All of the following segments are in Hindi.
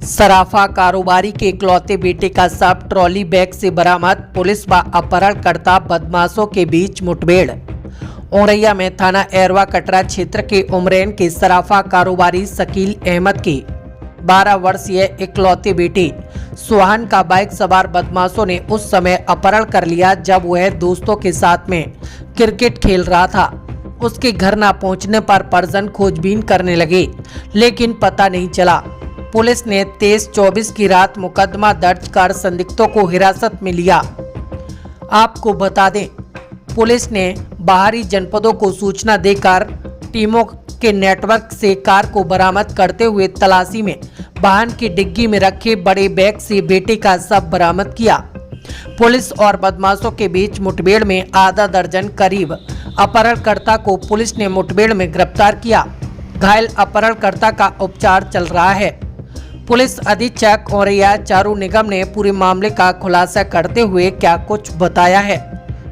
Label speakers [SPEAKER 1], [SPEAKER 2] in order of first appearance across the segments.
[SPEAKER 1] सराफा कारोबारी के इकलौते बेटे का शव ट्रॉली बैग से बरामद। पुलिस व अपहरणकर्ता बदमाशों के बीच मुठभेड़। औरैया में थाना एरवा कटरा क्षेत्र के उमरैन के सराफा कारोबारी शकील अहमद के 12 वर्षीय इकलौते बेटे सुहान का बाइक सवार बदमाशों ने उस समय अपहरण कर लिया जब वह दोस्तों के साथ में क्रिकेट खेल रहा था। उसके घर न पहुंचने पर परिजन खोजबीन करने लगे, लेकिन पता नहीं चला। पुलिस ने 23-24 की रात मुकदमा दर्ज कर संदिग्धों को हिरासत में लिया। आपको बता दें, पुलिस ने बाहरी जनपदों को सूचना देकर टीमों के नेटवर्क से कार को बरामद करते हुए तलाशी में वाहन की डिग्गी में रखे बड़े बैग से बेटे का शव बरामद किया। पुलिस और बदमाशों के बीच मुठभेड़ में आधा दर्जन करीब अपहरणकर्ता को पुलिस ने मुठभेड़ में गिरफ्तार किया। घायल अपहरणकर्ता का उपचार चल रहा है। पुलिस अधीक्षक औरैया चारू निगम ने पूरे मामले का खुलासा करते हुए क्या कुछ बताया है,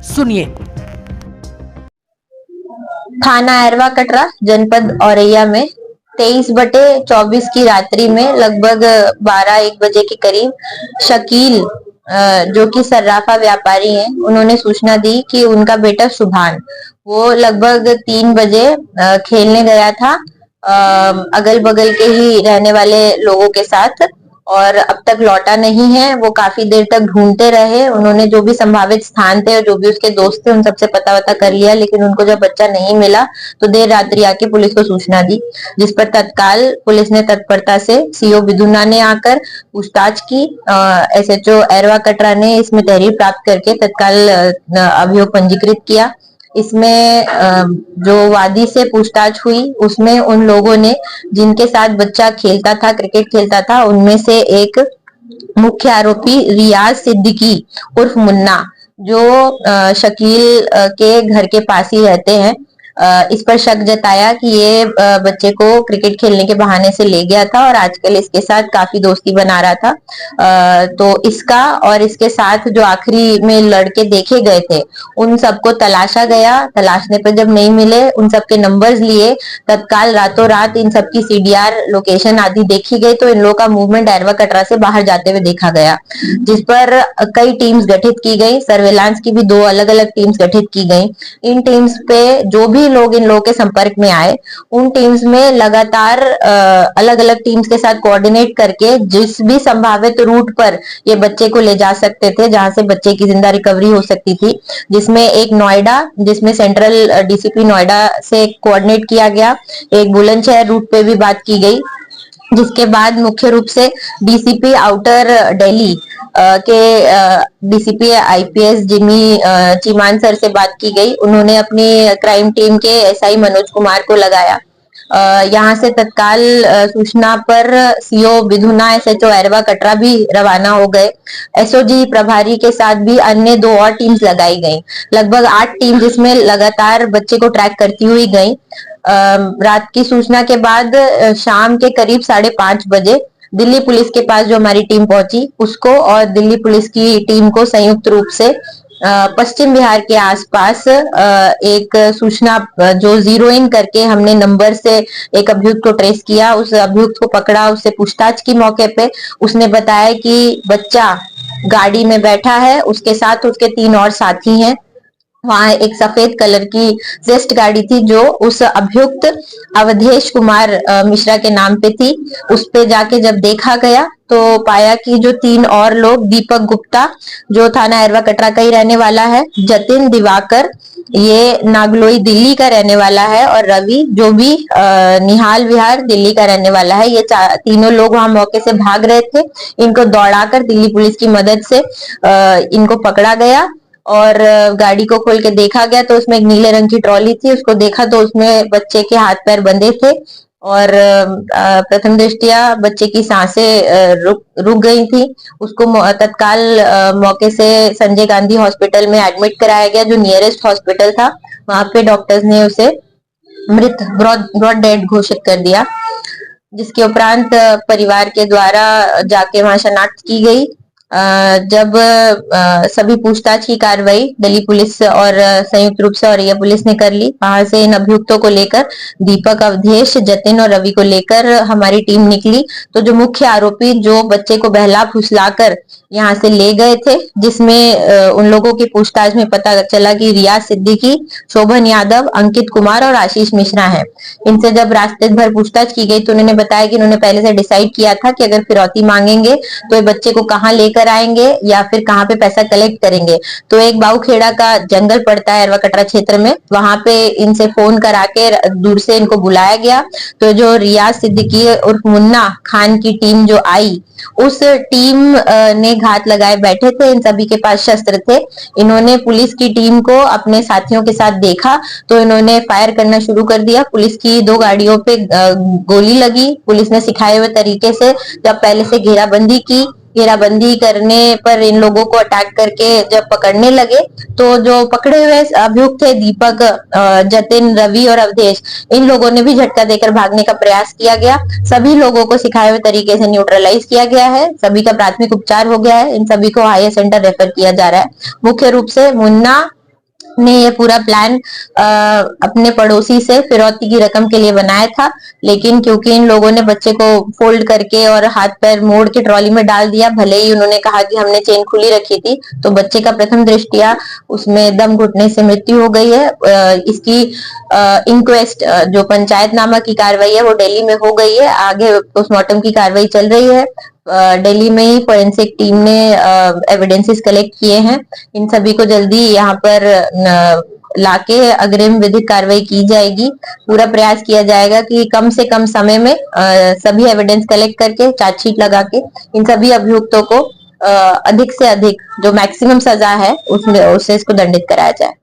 [SPEAKER 1] सुनिए।
[SPEAKER 2] थाना एरवा कटरा जनपद औरैया में 23/24 की रात्रि में लगभग 12-1 बजे के करीब शकील जो कि सर्राफा व्यापारी हैं, उन्होंने सूचना दी कि उनका बेटा सुभान वो लगभग 3 बजे खेलने गया था अगल बगल के ही रहने वाले लोगों के साथ और अब तक लौटा नहीं है। वो काफी देर तक ढूंढते रहे। उन्होंने जो भी संभावित स्थान थे और जो भी उसके दोस्त थे उन सबसे पता वता कर लिया, लेकिन उनको जब बच्चा नहीं मिला तो देर रात्रि आके पुलिस को सूचना दी, जिस पर तत्काल पुलिस ने तत्परता से सीओ बिधुना ने आकर पूछताछ की। एसएचओ एरवा कटरा ने इसमें तहरीर प्राप्त करके तत्काल अभियोग पंजीकृत किया। इसमें जो वादी से पूछताछ हुई उसमें उन लोगों ने जिनके साथ बच्चा खेलता था, क्रिकेट खेलता था, उनमें से एक मुख्य आरोपी रियाज सिद्दीकी उर्फ मुन्ना जो शकील के घर के पास ही रहते हैं, इस पर शक जताया कि ये बच्चे को क्रिकेट खेलने के बहाने से ले गया था और आजकल इसके साथ काफी दोस्ती बना रहा था। तो इसका और इसके साथ जो आखिरी में लड़के देखे गए थे उन सबको तलाशा गया। तलाशने पर जब नहीं मिले, उन सबके नंबर्स लिए, तत्काल रातों रात इन सबकी सीडीआर लोकेशन आदि देखी गई तो इन लोगों का मूवमेंट एरवा कटरा से बाहर जाते हुए देखा गया, जिस पर कई टीम्स गठित की गई। सर्वेलांस की भी 2 अलग अलग टीम्स गठित की गई। इन टीम्स पे जो भी लोग इन लोगों के संपर्क में आए, उन टीम्स में लगातार अलग अलग टीम्स के साथ कोऑर्डिनेट करके जिस भी संभावित रूट पर ये बच्चे को ले जा सकते थे, जहां से बच्चे की जिंदा रिकवरी हो सकती थी, जिसमें एक नोएडा, जिसमें सेंट्रल डीसीपी नोएडा से कोऑर्डिनेट किया गया, एक बुलंदशहर रूट पे भी बात की गई, जिसके बाद मुख्य रूप से डीसीपी आउटर दिल्ली के डीसीपी आईपीएस जिमी चीमान सर से बात की गई। उन्होंने अपनी क्राइम टीम के एसआई मनोज कुमार को लगाया। यहाँ से तत्काल सूचना पर सीओ बिधुना एसएचओ एरवा कटरा भी रवाना हो गए। एसओजी प्रभारी के साथ भी अन्य 2 और टीम्स लगाई गई, लगभग 8 टीम जिसमें लगातार बच्चे को ट्रैक करती हुई गई। रात की सूचना के बाद शाम के करीब 5:30 बजे दिल्ली पुलिस के पास जो हमारी टीम पहुंची, उसको और दिल्ली पुलिस की टीम को संयुक्त रूप से पश्चिम बिहार के आसपास एक सूचना जो 0 इन करके हमने नंबर से एक अभियुक्त को ट्रेस किया। उस अभियुक्त को पकड़ा, उससे पूछताछ की मौके पे। उसने बताया कि बच्चा गाड़ी में बैठा है, उसके साथ उसके 3 और साथी हैं। वहां एक सफेद कलर की जेस्ट गाड़ी थी जो उस अभियुक्त अवधेश कुमार मिश्रा के नाम पे थी। उस पे जाके जब देखा गया तो पाया कि जो 3 और लोग, दीपक गुप्ता जो थाना एरवा कटरा का ही रहने वाला है, जतिन दिवाकर ये नागलोई दिल्ली का रहने वाला है और रवि जो भी निहाल विहार दिल्ली का रहने वाला है, ये तीनों लोग वहां मौके से भाग रहे थे। इनको दौड़ाकर दिल्ली पुलिस की मदद से इनको पकड़ा गया और गाड़ी को खोल के देखा गया तो उसमें एक नीले रंग की ट्रॉली थी। उसको देखा तो उसमें बच्चे के हाथ पैर बंधे थे और प्रथम दृष्टया बच्चे की सांसें रुक गई थी। उसको तत्काल मौके से संजय गांधी हॉस्पिटल में एडमिट कराया गया, जो नियरेस्ट हॉस्पिटल था। वहां पे डॉक्टर्स ने उसे मृत, ब्रॉड डेड घोषित कर दिया, जिसके उपरांत परिवार के द्वारा जाके वहां शनाख्त की गई। जब सभी पूछताछ की कार्रवाई दिल्ली पुलिस और संयुक्त रूप से औरैया पुलिस ने कर ली। वहां से इन अभियुक्तों को लेकर दीपक, अवधेश, जतिन और रवि को लेकर हमारी टीम निकली। तो जो मुख्य आरोपी जो बच्चे को बहला फुसलाकर यहाँ से ले गए थे, जिसमें उन लोगों की पूछताछ में पता चला कि रियाज सिद्दीकी, शोभन यादव, अंकित कुमार और आशीष मिश्रा है। इनसे जब रास्ते भर पूछताछ की गई तो उन्होंने बताया कि उन्होंने पहले से डिसाइड किया था कि अगर फिरौती मांगेंगे तो ये बच्चे को कहाँ लेकर आएंगे या फिर कहाँ पे पैसा कलेक्ट करेंगे। तो एक बाऊखेड़ा का जंगल पड़ता है अरवा कटरा क्षेत्र में, वहां पे इनसे फोन करा के दूर से इनको बुलाया गया। तो जो रियाज सिद्दीकी उर्फ मुन्ना खान की टीम जो आई, उस टीम ने घात लगाए बैठे थे। इन सभी के पास शस्त्र थे। इन्होंने पुलिस की टीम को अपने साथियों के साथ देखा तो इन्होंने फायर करना शुरू कर दिया। पुलिस की 2 गाड़ियों पे गोली लगी। पुलिस ने सिखाए हुए तरीके से जब पहले से घेराबंदी की, घेराबंदी करने पर इन लोगों को अटैक करके जब पकड़ने लगे तो जो पकड़े हुए अभियुक्त थे दीपक, जतिन, रवि और अवधेश, इन लोगों ने भी झटका देकर भागने का प्रयास किया गया। सभी लोगों को सिखाए हुए तरीके से न्यूट्रलाइज किया गया है। सभी का प्राथमिक उपचार हो गया है। इन सभी को हायर सेंटर रेफर किया जा रहा है। मुख्य रूप से मुन्ना ने ये पूरा प्लान अपने पड़ोसी से फिरौती की रकम के लिए बनाया था, लेकिन क्योंकि इन लोगों ने बच्चे को फोल्ड करके और हाथ पैर मोड़ के ट्रॉली में डाल दिया, भले ही उन्होंने कहा कि हमने चेन खुली रखी थी, तो बच्चे का प्रथम दृष्टया उसमें दम घुटने से मृत्यु हो गई है। इसकी इंक्वेस्ट जो पंचायतनामा की कार्रवाई है वो दिल्ली में हो गई है। आगे पोस्टमार्टम की कार्रवाई चल रही है। दिल्ली में ही फोरेंसिक टीम ने एविडेंसेस कलेक्ट किए हैं। इन सभी को जल्दी यहाँ पर लाके अग्रिम विधिक कार्रवाई की जाएगी। पूरा प्रयास किया जाएगा कि कम से कम समय में सभी एविडेंस कलेक्ट करके चार्जशीट लगा के इन सभी अभियुक्तों को अधिक से अधिक जो मैक्सिमम सजा है उसमें उससे इसको दंडित कराया जाए।